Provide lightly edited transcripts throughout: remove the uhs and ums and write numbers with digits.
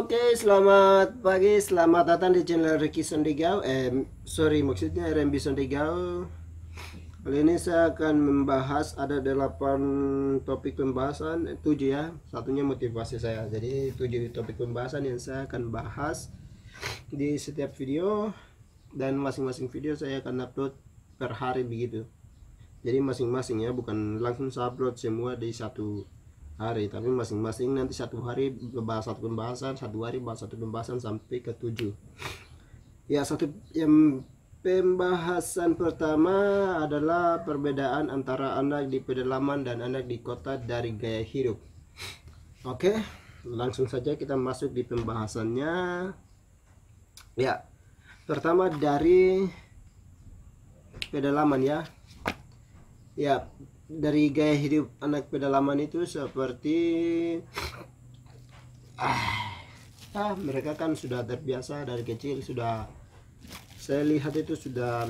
Oke, selamat pagi, selamat datang di channel Ricky Sondigau. Maksudnya RMB Sondigau. Kali ini saya akan membahas ada 8 topik pembahasan, 7 ya. Satunya motivasi saya. Jadi 7 topik pembahasan yang saya akan bahas di setiap video, dan masing-masing video saya akan upload per hari begitu. Jadi masing-masing ya, bukan langsung saya upload semua di satu hari, tapi masing-masing nanti satu hari bahas satu pembahasan, satu hari bahas satu pembahasan sampai ke 7 ya. Pembahasan pertama adalah perbedaan antara anak di pedalaman dan anak di kota dari gaya hidup. Oke, langsung saja kita masuk di pembahasannya ya. Pertama dari pedalaman ya. Dari gaya hidup anak pedalaman itu seperti mereka kan sudah terbiasa dari kecil, sudah saya lihat itu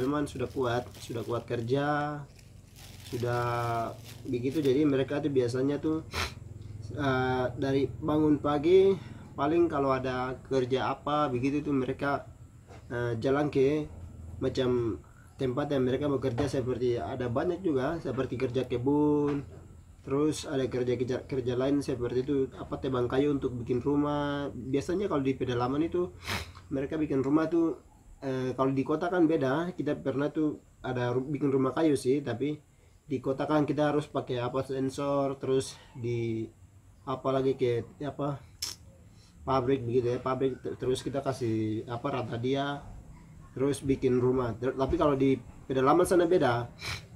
memang sudah kuat kerja, sudah begitu. Jadi mereka tuh biasanya tuh dari bangun pagi, paling kalau ada kerja apa begitu tuh mereka jalan ke macam tempat yang mereka bekerja, seperti ada banyak juga seperti kerja kebun, terus ada kerja lain seperti itu tebang kayu untuk bikin rumah. Biasanya kalau di pedalaman itu mereka bikin rumah tuh kalau di kota kan beda. Kita pernah tuh ada bikin rumah kayu sih, tapi di kota kan kita harus pakai sensor, terus di apalagi ke pabrik begitu ya, terus kita kasih rata dia, terus bikin rumah. Tapi kalau di pedalaman sana beda,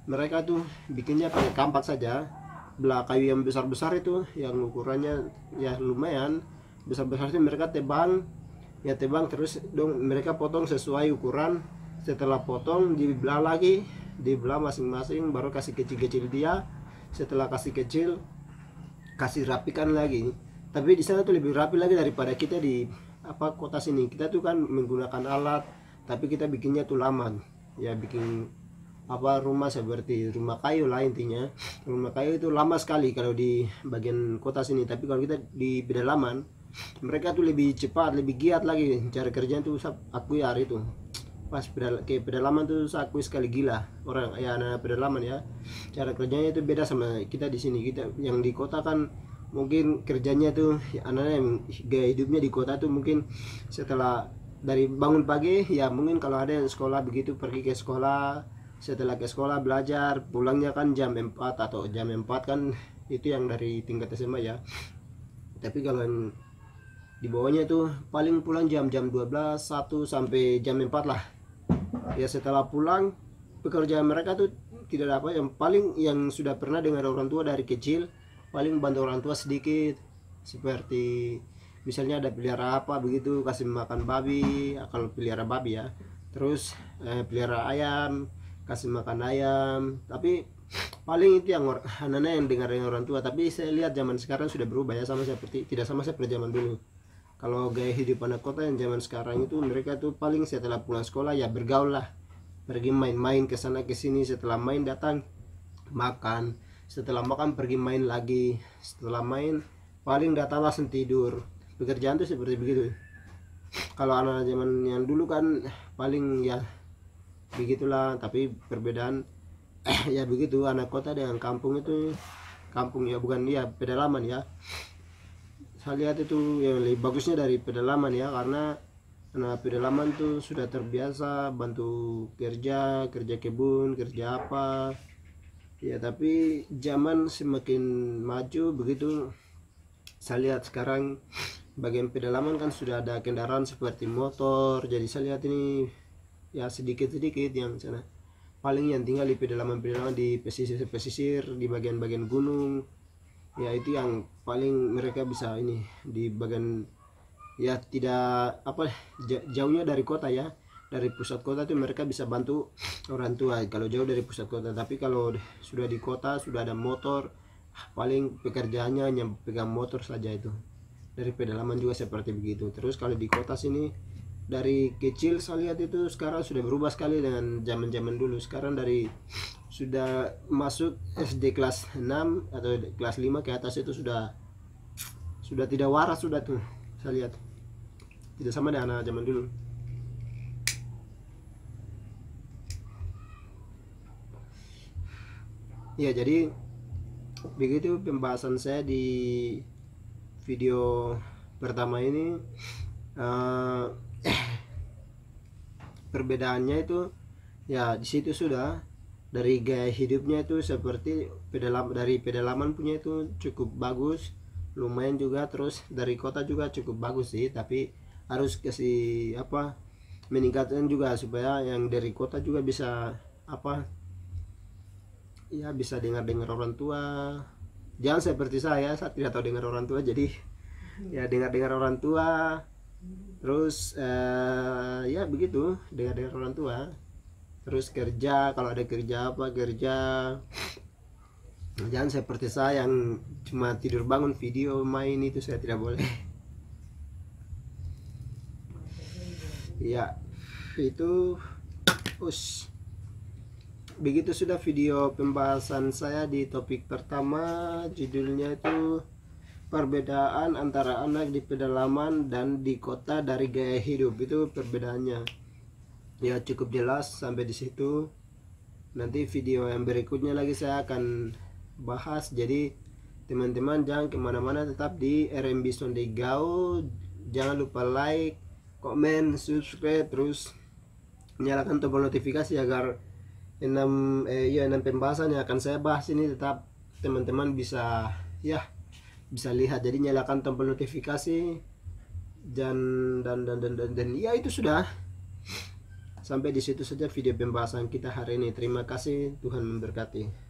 mereka tuh bikinnya pakai kampak saja. Belah kayu yang besar-besar itu, yang ukurannya ya lumayan besar-besar itu, mereka tebang terus mereka potong sesuai ukuran. Setelah potong dibelah lagi, dibelah masing-masing, baru kasih kecil-kecil dia. Setelah kasih kecil, kasih rapikan lagi. Tapi di sana tuh lebih rapi lagi daripada kita di kota sini. Kita tuh kan menggunakan alat, tapi kita bikinnya tuh lama ya, bikin rumah seperti rumah kayu lah. Intinya rumah kayu itu lama sekali kalau di bagian kota sini. Tapi kalau kita di pedalaman, mereka tuh lebih cepat, lebih giat lagi cara kerjanya tuh. Akui hari itu pas ke pedalaman tuh saya akui sekali, gila orang ya, anak pedalaman ya, cara kerjanya itu beda sama kita di sini. Kita yang di kota kan mungkin kerjanya tuh anak yang gaya hidupnya di kota tuh mungkin setelah dari bangun pagi ya, mungkin kalau ada yang sekolah begitu pergi ke sekolah, setelah ke sekolah belajar, pulangnya kan jam 4 atau jam 4 kan, itu yang dari tingkat SMA ya. Tapi kalau yang di bawahnya itu paling pulang jam 12, 1 sampai jam 4 lah ya. Setelah pulang, pekerjaan mereka tuh tidak ada apa, yang paling yang sudah pernah dengar orang tua dari kecil, paling bantu orang tua sedikit, seperti misalnya ada pelihara apa begitu, kasih makan babi kalau pelihara babi ya, terus pelihara ayam, kasih makan ayam. Tapi paling itu yang anak-anak yang dengar dengan orang tua. Tapi saya lihat zaman sekarang sudah berubah ya, tidak sama seperti zaman dulu. Kalau gaya hidup anak kota yang zaman sekarang itu, mereka tuh paling setelah pulang sekolah ya bergaul lah, pergi main-main ke sana ke sini. Setelah main datang makan, setelah makan pergi main lagi, setelah main paling datang langsung tidur. Pekerjaan tuh seperti begitu. Kalau anak zaman yang dulu kan paling ya begitulah. Tapi perbedaan ya begitu, anak kota dengan kampung itu, kampung ya bukan ya pedalaman ya, saya lihat itu yang lebih bagusnya dari pedalaman ya, karena anak pedalaman tuh sudah terbiasa bantu kerja kebun, kerja apa ya. Tapi zaman semakin maju begitu, saya lihat sekarang bagian pedalaman kan sudah ada kendaraan seperti motor. Jadi saya lihat ini ya sedikit-sedikit yang sana, paling yang tinggal di pedalaman di pesisir di bagian-bagian gunung ya, itu yang paling mereka bisa ini di bagian ya, tidak jauhnya dari kota ya. Dari pusat kota tuh mereka bisa bantu orang tua kalau jauh dari pusat kota. Tapi kalau sudah di kota, sudah ada motor, paling pekerjaannya hanya pegang motor saja itu. Dari pedalaman juga seperti begitu. Terus kalau di kota sini, dari kecil saya lihat itu sekarang sudah berubah sekali dengan zaman-zaman dulu. Sekarang dari sudah masuk SD kelas 6 atau kelas 5 ke atas itu sudah tidak waras sudah tuh saya lihat. tidak sama dengan anak zaman dulu. Ya, jadi begitu pembahasan saya di video pertama ini. Perbedaannya itu ya di situ sudah. Dari gaya hidupnya itu seperti dari pedalaman punya itu cukup bagus, lumayan juga. Terus dari kota juga cukup bagus sih, tapi harus kasih apa, meningkatkan juga supaya yang dari kota juga bisa apa ya, bisa dengar orang tua. Jangan seperti saya tidak tahu dengar orang tua, jadi ya dengar orang tua. Terus ya begitu, dengar orang tua. Terus kerja, kalau ada kerja apa kerja. Jangan seperti saya yang cuma tidur bangun video main, itu saya tidak boleh. Ya itu begitu sudah video pembahasan saya di topik pertama. Judulnya itu perbedaan antara anak di pedalaman dan di kota dari gaya hidup, itu perbedaannya. Ya cukup jelas sampai di situ. Nanti video yang berikutnya lagi saya akan bahas. Jadi teman-teman jangan kemana-mana, tetap di RMB Sondegao. Jangan lupa like, komen, subscribe, terus nyalakan tombol notifikasi agar 6 pembahasan yang akan saya bahas ini tetap teman-teman bisa bisa lihat. Jadi nyalakan tombol notifikasi dan ya itu sudah. Sampai di situ saja video pembahasan kita hari ini. Terima kasih, Tuhan memberkati.